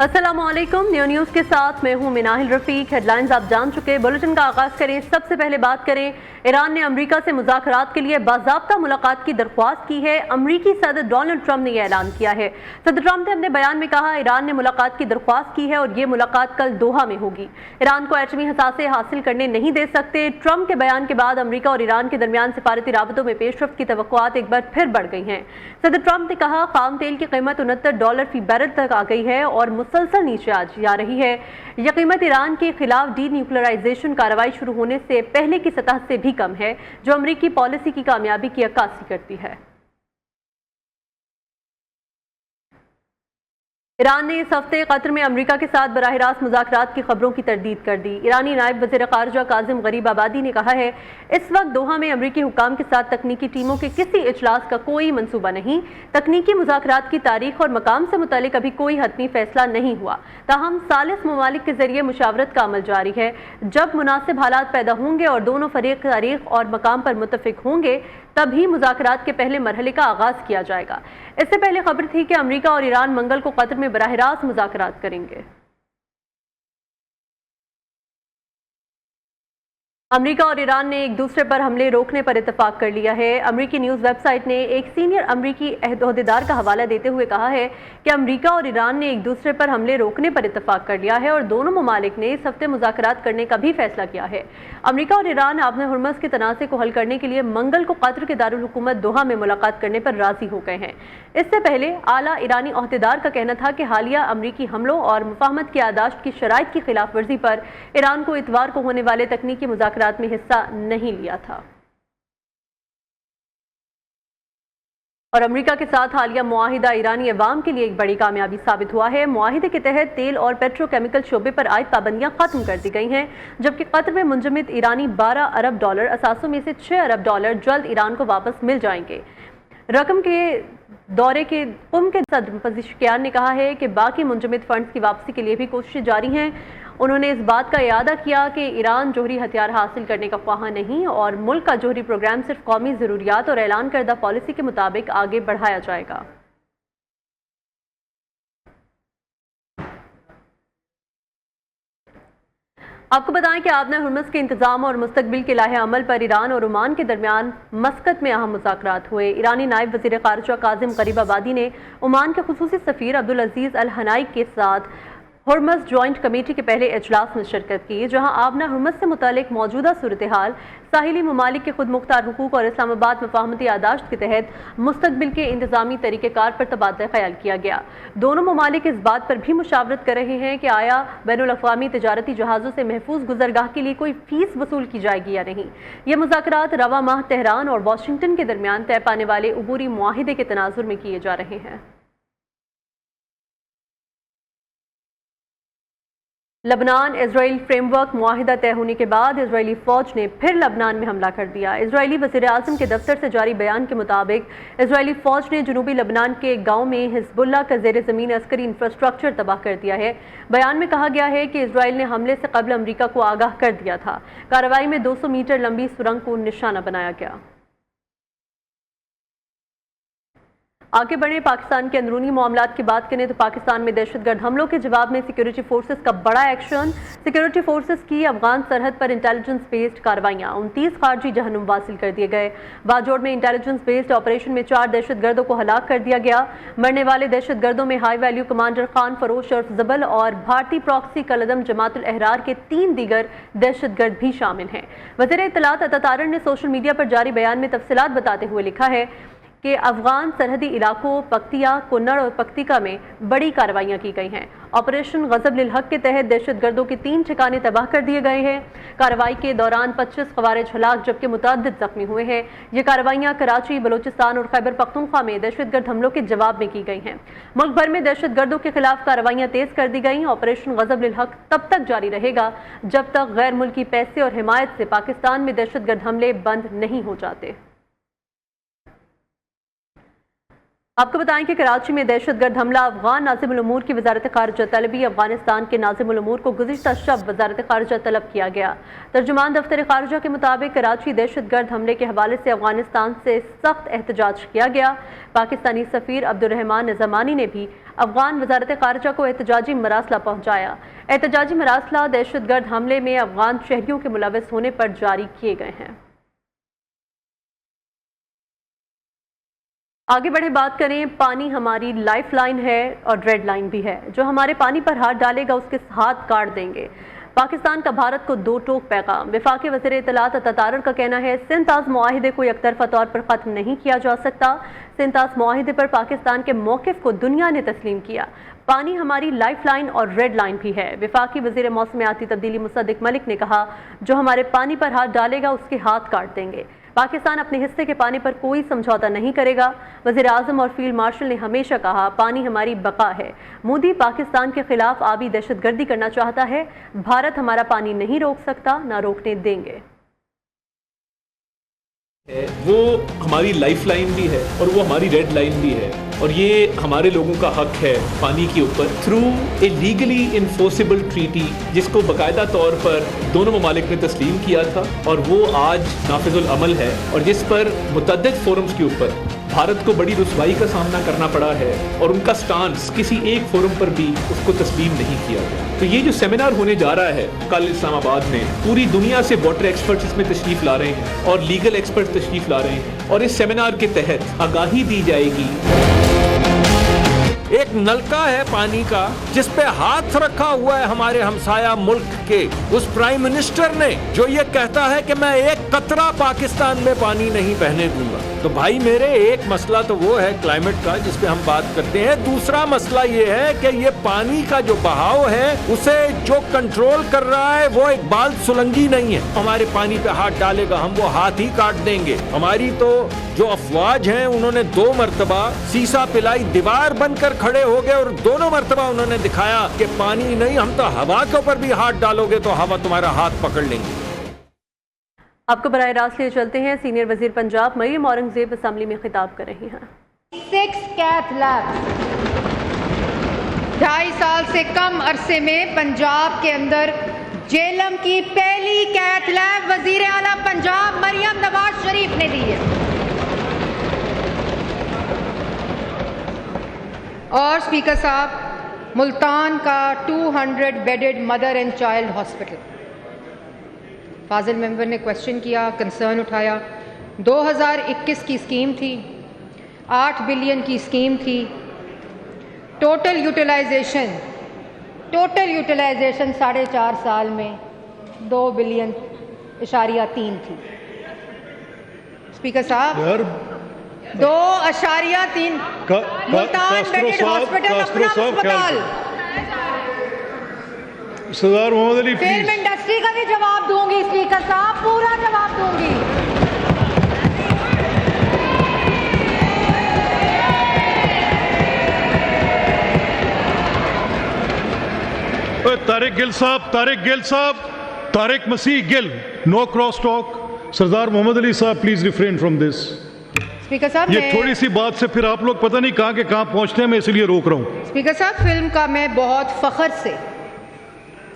अस्सलाम वालेकुम। न्यूज़ के साथ मैं हूं मिनाहिल रफीक। हेडलाइंस आप जान चुके। बुलेटिन का आगाज करें। सबसे पहले बात करें, ईरान ने अमेरिका से मुज़ाकरात के लिए बाज़ाब्ता मुलाकात की दरख्वास्त की है। अमेरिकी सदर डोनाल्ड ट्रंप ने यह ऐलान किया है। सदर ट्रंप ने अपने बयान में कहा, ईरान ने मुलाकात की दरख्वास्त की है और ये मुलाकात कल दोहा में होगी। ईरान को एटमी हसासे हासिल करने नहीं दे सकते। ट्रंप के बयान के बाद अमेरिका और ईरान के दरमियान सिफारती राबतों में पेशरफ्त की तवक्कुआत एक बार फिर बढ़ गई हैं। सदर ट्रंप ने कहा, खाम तेल की कीमत $69 फी बैरल तक आ गई है और मुसलसल नीचे जा रही है। यह कीमत ईरान के खिलाफ डी न्यूक्लियराइजेशन कार्रवाई शुरू होने से पहले की सतह से भी कम है, जो अमेरिकी पॉलिसी की कामयाबी की अक्कासी करती है। ईरान ने इस हफ्ते कतर में अमेरिका के साथ बराह रास्त मुज़ाकरात की खबरों की तरदीद कर दी। ईरानी नायब वज़ीर ख़ारिजा काज़िम गरीब आबादी ने कहा है, इस वक्त दोहा में अमेरिकी हुक्काम के साथ तकनीकी टीमों के किसी इजलास का कोई मंसूबा नहीं। तकनीकी मुज़ाकरात की तारीख और मकाम से मुतालिक अभी कोई हतमी फैसला नहीं हुआ। ताहम सालिस ममालिक के जरिए मुशावरत का अमल जारी है। जब मुनासिब हालात पैदा होंगे और दोनों फरीक तारीख और मकाम पर मुत्तफिक होंगे, तभी मुज़ाकरात के पहले मरहले का आगाज किया जाएगा। इससे पहले खबर थी कि अमेरिका और ईरान मंगल को कतर में बराह रास्त मुज़ाकरात करेंगे। अमेरिका और ईरान ने एक दूसरे पर हमले रोकने पर इत्तेफाक कर लिया है। अमेरिकी न्यूज़ वेबसाइट ने एक सीनियर अमेरिकी अहदेदार का हवाला देते हुए कहा है कि अमेरिका और ईरान ने एक दूसरे पर हमले रोकने पर इत्तेफाक कर लिया है और दोनों ममालिक ने इस हफ्ते मुज़ाकरात करने का भी फैसला किया है। अमेरिका और ईरान आपने हुर्मुज़ के तनाज़े को हल करने के लिए मंगल को कतर के दारुल हुकूमत दोहा में मुलाकात करने पर राजी हो गए हैं। इससे पहले आला ईरानी अहदेदार का कहना था कि हालिया अमेरिकी हमलों और मुफाहमत की यादाश्त की शराइत की खिलाफ वर्जी पर ईरान को इतवार को होने वाले तकनीकी मुज़ाकरात में हिस्सा नहीं लिया था। और अमेरिका के साथ हालिया मुआहिदा ईरानी अवाम के लिए एक बड़ी कामयाबी साबित हुआ है। मुआहिदे के तहत तेल और पेट्रोकेमिकल शोबे पर आयद पाबंदियां खत्म कर दी गई हैं, जबकि कतर में मुंजमद ईरानी $12 अरब असासों में से $6 अरब जल्द ईरान को वापस मिल जाएंगे। रकम के दौरे के सदर पज़ेशकियान ने कहा है कि बाकी मुंजमद फंड्स की वापसी के लिए भी कोशिशें जारी हैं। उन्होंने इस बात का इयादा किया कि ईरान जोहरी हथियार हासिल करने का ख्वाह नहीं और मुल्क का जोहरी प्रोग्राम सिर्फ कौमी ज़रूरियात और ऐलान करदा पॉलिसी के मुताबिक आगे बढ़ाया जाएगा। आपको बताएं कि आबना हुर्मुज़ के इंतजाम और मुस्तकबिल के लाहे अमल पर ईरान और ओमान के दरमियान मस्कत में अहम मुज़ाकरात हुए। ईरानी नायब वज़ीर ख़ारिजा काज़िम गरीब आबादी ने ओमान के खुसूसी सफ़ीर अब्दुल अज़ीज़ अल हनाई के साथ हुर्मुज़ जॉइंट कमेटी के पहले इजलास में शिरकत की, जहां आबना हुर्मुज़ से मुतालिक मौजूदा सूरत हाल, साहिली ममालिक के खुद मुख्तार हुकूक और इस्लामाबाद मफाहमती यादाश्त के तहत मुस्तकबिल के इंतजामी तरीक़ेकार पर तबादला ख्याल किया गया। दोनों ममालिक इस बात पर भी मुशावरत कर रहे हैं कि आया बैनुल अक़वामी तजारती जहाज़ों से महफूज गुज़रगाह के लिए कोई फ़ीस वसूल की जाएगी या नहीं। ये मुज़ाकरात रवा माह तेहरान और वाशिंगटन के दरमियान तय पाने वाले अबूरी मुआहिदे के तनाजुर में किए जा रहे हैं। लबनान इजराइल फ्रेमवर्क मुआहिदा तय होने के बाद इजरायली फ़ौज ने फिर लबनान में हमला कर दिया। इजरायली वज़ीर आज़म के दफ्तर से जारी बयान के मुताबिक इजरायली फ़ौज ने जनूबी लबनान के गाँव में हिज़्बुल्लाह का ज़ेर ज़मीन अस्करी इंफ्रास्ट्रक्चर तबाह कर दिया है। बयान में कहा गया है कि इजराइल ने हमले से कबल अमरीका को आगाह कर दिया था। कार्रवाई में 200 मीटर लंबी सुरंग को निशाना बनाया गया। आगे बढ़े, पाकिस्तान के अंदरूनी मामलात की बात करें तो पाकिस्तान में दहशतगर्द हमलों के जवाब में सिक्योरिटी फोर्सेस का बड़ा एक्शन। सिक्योरिटी फोर्सेस की अफगान सरहद पर इंटेलिजेंस बेस्ड कार्रवाइयाँ, 29 खारजी जहन्नुम हासिल कर दिए गए। बाजोड़ में इंटेलिजेंस बेस्ड ऑपरेशन में 4 दहशतगर्दों को हलाक कर दिया गया। मरने वाले दहशतगर्दों में हाई वैल्यू कमांडर खान फरोश और जबल और भारतीय प्रॉक्सी कलदम जमातुल अहरार के 3 दीगर दहशतगर्द भी शामिल हैं। वज़ीर इत्तलात अता तारर ने सोशल मीडिया पर जारी बयान में तफसीलात बताते हुए लिखा है कि अफगान सरहदी इलाकों पख्तिया, कुन्नड़ और पख्तिका में बड़ी कार्रवाइयाँ की गई हैं। ऑपरेशन गज़ब लिल हक के तहत दहशतगर्दों के 3 ठिकाने तबाह कर दिए गए हैं। कार्रवाई के दौरान 25 ख़वारिज हलाक जबकि मुतअद्दिद ज़ख्मी हुए हैं। ये कार्रवाइयाँ कराची, बलूचिस्तान और खैबर पख्तूनख्वा में दहशतगर्द हमलों के जवाब में की गई हैं। मुल्क भर में दहशतगर्दों के खिलाफ कार्रवाइयाँ तेज़ कर दी गई। ऑपरेशन गज़ब लिल हक तब तक जारी रहेगा जब तक गैर मुल्की पैसे और हिमायत से पाकिस्तान में दहशतगर्द हमले बंद नहीं हो जाते। आपको बताएं कि कराची में दहशतगर्द हमला, अफगान नाज़िमुल उमूर की वज़ारत ख़ारिजा तलबी, अफगानिस्तान के नाज़िमुल उमूर को गुज़िश्ता शब वज़ारत ख़ारिजा तलब किया गया। तर्जुमान दफ्तर ख़ारिजा के मुताबिक कराची दहशतगर्द हमले के हवाले से अफगानिस्तान से सख्त एहतजाज किया गया। पाकिस्तानी सफ़ीर अब्दुर्रहमान निज़ामानी ने भी افغان وزارت خارجہ کو احتجاجی مراسلہ پہنچایا۔ احتجاجی مراسلہ دہشت گرد حملے میں افغان شہریوں کے ملوث ہونے پر جاری کیے گئے ہیں۔ آگے بڑھیں، بات کریں، پانی ہماری لائف لائن ہے اور ریڈ لائن بھی ہے۔ جو ہمارے پانی پر ہاتھ ڈالے گا اس کے ہاتھ کاٹ دیں گے۔ پاکستان کا بھارت کو دو ٹوک پیغام۔ وفاقی وزیر اطلاعات عطا تارڑ کا کہنا ہے، سنتاز معاہدے کو یک طرفہ طور پر ختم نہیں کیا جا سکتا۔ سنتاز معاہدے پر پاکستان کے موقف کو دنیا نے تسلیم کیا۔ پانی ہماری لائف لائن اور ریڈ لائن بھی ہے۔ وفاقی وزیر موسمیاتی تبدیلی مصدق ملک نے کہا، جو ہمارے پانی پر ہاتھ ڈالے گا اس کے ہاتھ کاٹ دیں گے۔ پاکستان اپنے حصے کے پانی پر کوئی سمجھوتہ نہیں کرے گا۔ وزیر اعظم اور فیلڈ مارشل نے ہمیشہ کہا، پانی ہماری بقا ہے۔ مودی پاکستان کے خلاف آبی دہشت گردی کرنا چاہتا ہے۔ بھارت ہمارا پانی نہیں روک سکتا، نہ روکنے دیں گے۔ وہ ہماری لائف لائن بھی ہے اور وہ ہماری ریڈ لائن بھی ہے، اور یہ ہمارے لوگوں کا حق ہے پانی کے اوپر تھرو اے لیگلی انفورسیبل ٹریٹی، جس کو باقاعدہ طور پر دونوں ممالک نے تسلیم کیا تھا اور وہ آج نافذ العمل ہے، اور جس پر متعدد فورمز کے اوپر بھارت کو بڑی رسوائی کا سامنا کرنا پڑا ہے، اور ان کا سٹانس کسی ایک فورم پر بھی اس کو تسلیم نہیں کیا گیا۔ تو یہ جو سیمینار ہونے جا رہا ہے کل اسلام آباد میں، پوری دنیا سے واٹر ایکسپرٹس اس میں تشریف لا رہے ہیں اور لیگل ایکسپرٹس تشریف لا رہے ہیں، اور اس سیمینار کے تحت آگاہی دی جائے گی۔ ایک نلکا ہے پانی کا جس پہ ہاتھ رکھا ہوا ہے ہمارے ہمسایہ ملک کے اس پرائم منسٹر نے، جو یہ کہتا ہے کہ میں ایک قطرہ پاکستان میں پانی نہیں بہنے دوں گا۔ تو بھائی میرے، ایک مسئلہ تو وہ ہے کلائمیٹ کا جس پہ ہم بات کرتے ہیں، دوسرا مسئلہ یہ ہے کہ یہ پانی کا جو بہاؤ ہے اسے جو کنٹرول کر رہا ہے وہ اقبال سلنگی نہیں ہے۔ ہمارے پانی پہ ہاتھ ڈالے گا ہم وہ ہاتھ ہی کاٹ دیں گے۔ ہماری تو جو افواج ہیں انہوں نے 2 مرتبہ سیسا پلائی دیوار بن کر کھڑے ہو گئے، اور دونوں مرتبہ انہوں نے دکھایا کہ پانی نہیں، ہم تو ہوا کے اوپر بھی ہاتھ ڈالو گے تو ہوا تمہارا ہاتھ پکڑ لیں گے۔ آپ کو براہ راست لے چلتے ہیں، سینئر وزیر پنجاب مریم اورنگزیب اسمبلی میں خطاب کر رہی ہیں۔ 6 کیتھ لیبس 2.5 سال سے کم عرصے میں پنجاب کے اندر جیلم کی پہلی کیتھ لیب وزیر اعلیٰ پنجاب مریم نواز شریف نے دی ہے، اور اسپیکر صاحب ملتان کا 200 bedded mother and child hospital. فاضل ممبر نے کوشچن کیا، کنسرن اٹھایا، 2021 کی اسکیم تھی، 8 بلین کی اسکیم تھی، ٹوٹل یوٹیلائزیشن 4.5 سال میں 2 بلین اشاریہ 3 تھی۔ اسپیکر صاحب 2.3 ملتان بیڈڈ ہاسپٹل اپنا اسپتال۔ سردار محمد علی فلم انڈسٹری کا بھی جواب دوں گی اسپیکر صاحب، پورا جواب دوں گی۔ طارق گل صاحب، طارق مسیح گل، نو کراس ٹاک۔ سردار محمد علی صاحب please refrain from this. Speaker صاحب یہ تھوڑی سی بات سے پھر آپ لوگ پتہ نہیں کہاں کے کہاں پہنچتے ہیں، میں اس لیے روک رہا ہوں۔ اسپیکر صاحب فلم کا میں بہت فخر سے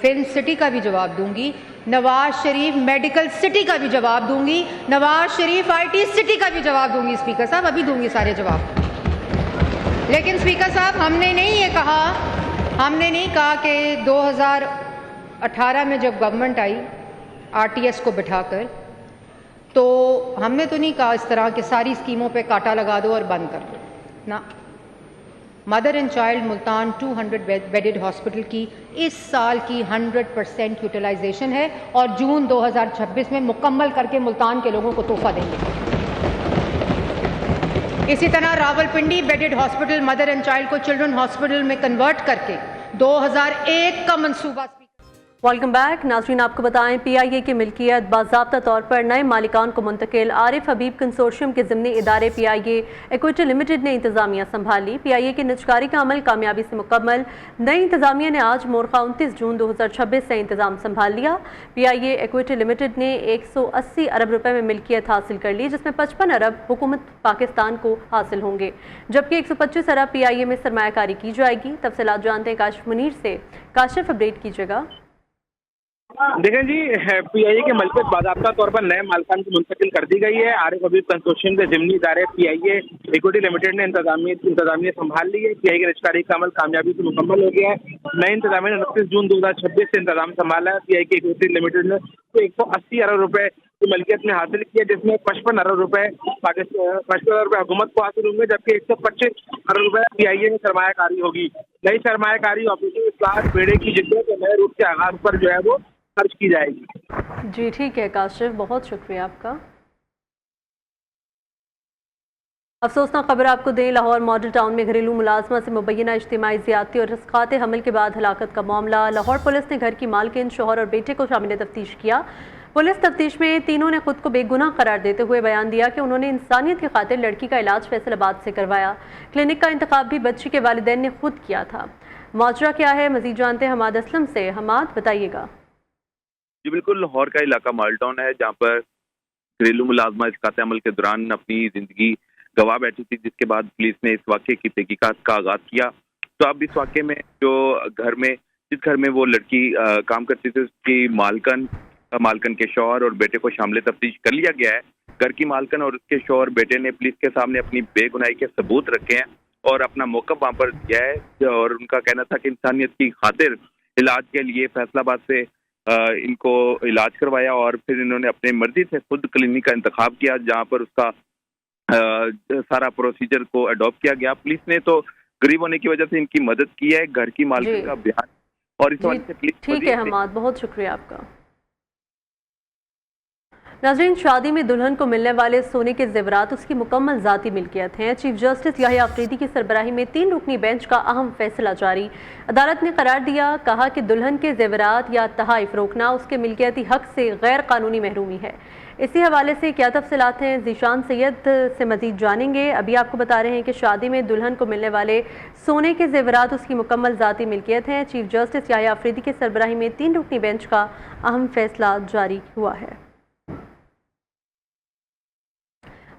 فلم سٹی کا بھی جواب دوں گی، نواز شریف میڈیکل سٹی کا بھی جواب دوں گی، نواز شریف IT سٹی کا بھی جواب دوں گی۔ اسپیکر صاحب ابھی دوں گی سارے جواب۔ لیکن اسپیکر صاحب ہم نے نہیں کہا کہ 2018 میں جب گورنمنٹ آئی RTS کو بٹھا کر، تو ہم نے تو نہیں کہا اس طرح کہ ساری اسکیموں پہ کاٹا لگا دو اور بند کر دو، نہ۔ Mother and child Multan 200 bedded hospital کی اس سال کی 100% یوٹیلائزیشن ہے، اور جون 2026 میں مکمل کر کے ملتان کے لوگوں کو تحفہ دیں گے۔ اسی طرح Rawalpindi bedded hospital mother and child کو چلڈرن ہاسپٹل میں کنورٹ کر کے 2001 کا منصوبہ۔ ویلکم بیک ناظرین، آپ کو بتائیں PIA کی ملکیت باضابطہ طور پر نئے مالکان کو منتقل۔ عارف حبیب کنسورشیم کے ضمنی ادارے PIA ایکویٹی لمیٹڈ نے انتظامیہ سنبھالی۔ PIA کی نجکاری کا عمل کامیابی سے مکمل۔ نئی انتظامیہ نے آج مورخہ 29 جون 2026 سے انتظام سنبھال لیا۔ PIA ایکویٹی لمیٹڈ نے 180 ارب روپے میں ملکیت حاصل کر لی، جس میں 55 ارب حکومت پاکستان کو حاصل ہوں گے، جبکہ 125 ارب PIA میں سرمایہ کاری کی جائے گی۔ تفصیلات جانتے ہیں کاشف منیر سے۔ کاشف اپڈیٹ کیجیے گا۔ देखें जी, पीआईए की मलकियत बाज़ाब्ता तौर पर नए मालिकान को मुंतकिल कर दी गई है। आरिफ हबीब कंस्ट्रक्शन के ज़िमनी इदारे पीआईए इक्विटी लिमिटेड ने इंतजामिया संभाल ली है। पीआईए की रजिस्ट्रारी का अमल कामयाबी से मुकम्मल हो गया है। नई इंतजामिया ने 29 जून 2026 से इंतजाम संभाला है। पीआईए की इक्विटी लिमिटेड ने 180 अरब रुपए की मलकियत में हासिल की है, जिसमें 55 अरब रुपए हुकूमत को हासिल होंगे, जबकि 125 अरब रुपए पीआईए में सरमायाकारी होगी। नई सरमायाकारी ऑपरेशन इस्लाह बेड़े की जिद्दत के नए रूप के आगाज पर जो है वो खर्च की जाएगी। जी ठीक है काशिफ, बहुत शुक्रिया आपका। अफसोसनाक खबर आपको दें, लाहौर मॉडल टाउन में घरेलू मुलाजमा से मुबैना इज्तिमाई ज़्यादती और रिस्कात हमल के बाद हलाकत का मामला। लाहौर पुलिस ने घर की मालकिन, शोहर और बेटे को शामिल तफ्तीश किया। पुलिस तफ्तीश में तीनों ने खुद को बेगुनाह करार देते हुए बयान दिया कि उन्होंने इंसानियत की खातिर लड़की का इलाज फैसलाबाद से करवाया। क्लिनिक का इंतखाब भी बच्ची के वालिदैन ने खुद किया था। माजरा क्या है, मजीद जानते हैं हमाद असलम से। हमाद, बताइएगा। जी बिल्कुल, लाहौर का इलाका मॉडल टाउन है, जहाँ पर घरेलू मुलाजमा इसकात अमल के दौरान अपनी जिंदगी गवा बैठी थी, जिसके बाद पुलिस ने इस वाक़े की तहकीकात का आगाज किया। तो अब इस वाक़े में जिस घर में वो लड़की काम करती थी, उसकी मालकन के शौहर और बेटे को शामिल तफ्तीश कर लिया गया है। घर की मालकन और उसके शौहर बेटे ने पुलिस के सामने अपनी बेगुनाही के सबूत रखे हैं और अपना मौक़िफ़ वहाँ पर दिया है। और उनका कहना था कि इंसानियत की खातिर इलाज के लिए फैसलाबाद से इनको इलाज करवाया और फिर इन्होंने अपने मर्जी से खुद क्लिनिक का इंतखाब किया, जहाँ पर उसका सारा प्रोसीजर को अडॉप्ट किया गया। पुलिस ने तो गरीब होने की वजह से इनकी मदद की है। घर की मालकिन का बयान और इस वजह से पुलिस ठीक है हमाद, बहुत शुक्रिया आपका। नाज़रीन, शादी में दुल्हन को मिलने वाले सोने के जेवरात उसकी मुकम्मल ज़ाती मिल्कियत हैं। चीफ जस्टिस याहिया अफरीदी की सरबराही में 3 रुकनी बेंच का अहम फैसला जारी। अदालत ने करार दिया, कहा कि दुल्हन के जेवरात या तहाइफ रोकना उसके मिल्कियती हक से गैर कानूनी महरूमी है। इसी हवाले से क्या तफसीलात हैं, ज़ीशान सैयद से मजीद जानेंगे। अभी आपको बता रहे हैं कि शादी में दुल्हन को मिलने वाले सोने के जेवरात उसकी मुकम्मल ज़ाती मिल्कियत हैं। चीफ जस्टिस याहिया अफरीदी की सरबराही में 3 रुकनी बेंच का अहम फैसला जारी हुआ है।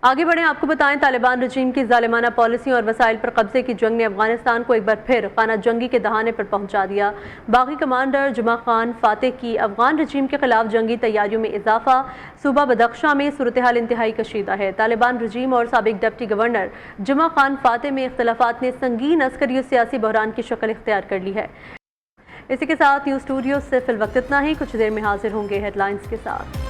आगे बढ़ें, आपको बताएं, तालिबान रजीम की जालिमाना पॉलिसी और वसाइल पर कब्जे की जंग ने अफगानिस्तान को एक बार फिर खाना जंगी के दहाने पर पहुंचा दिया। बागी कमांडर जुमा खान फातेह की अफगान रजीम के खिलाफ जंगी तैयारियों में इजाफा। सूबा बदख्शां में सूरत हाल इंतहाई कशीदा है। तालिबान रजीम और साबिक डिप्टी गवर्नर जुमा खान फातेह में इख्तलाफात ने संगीन अस्करी और सियासी बहरान की शक्ल इख्तियार कर ली है। इसी के साथ न्यूज़ स्टूडियो से फिल वक्त इतना ही। कुछ देर में हाजिर होंगे हेडलाइंस के साथ।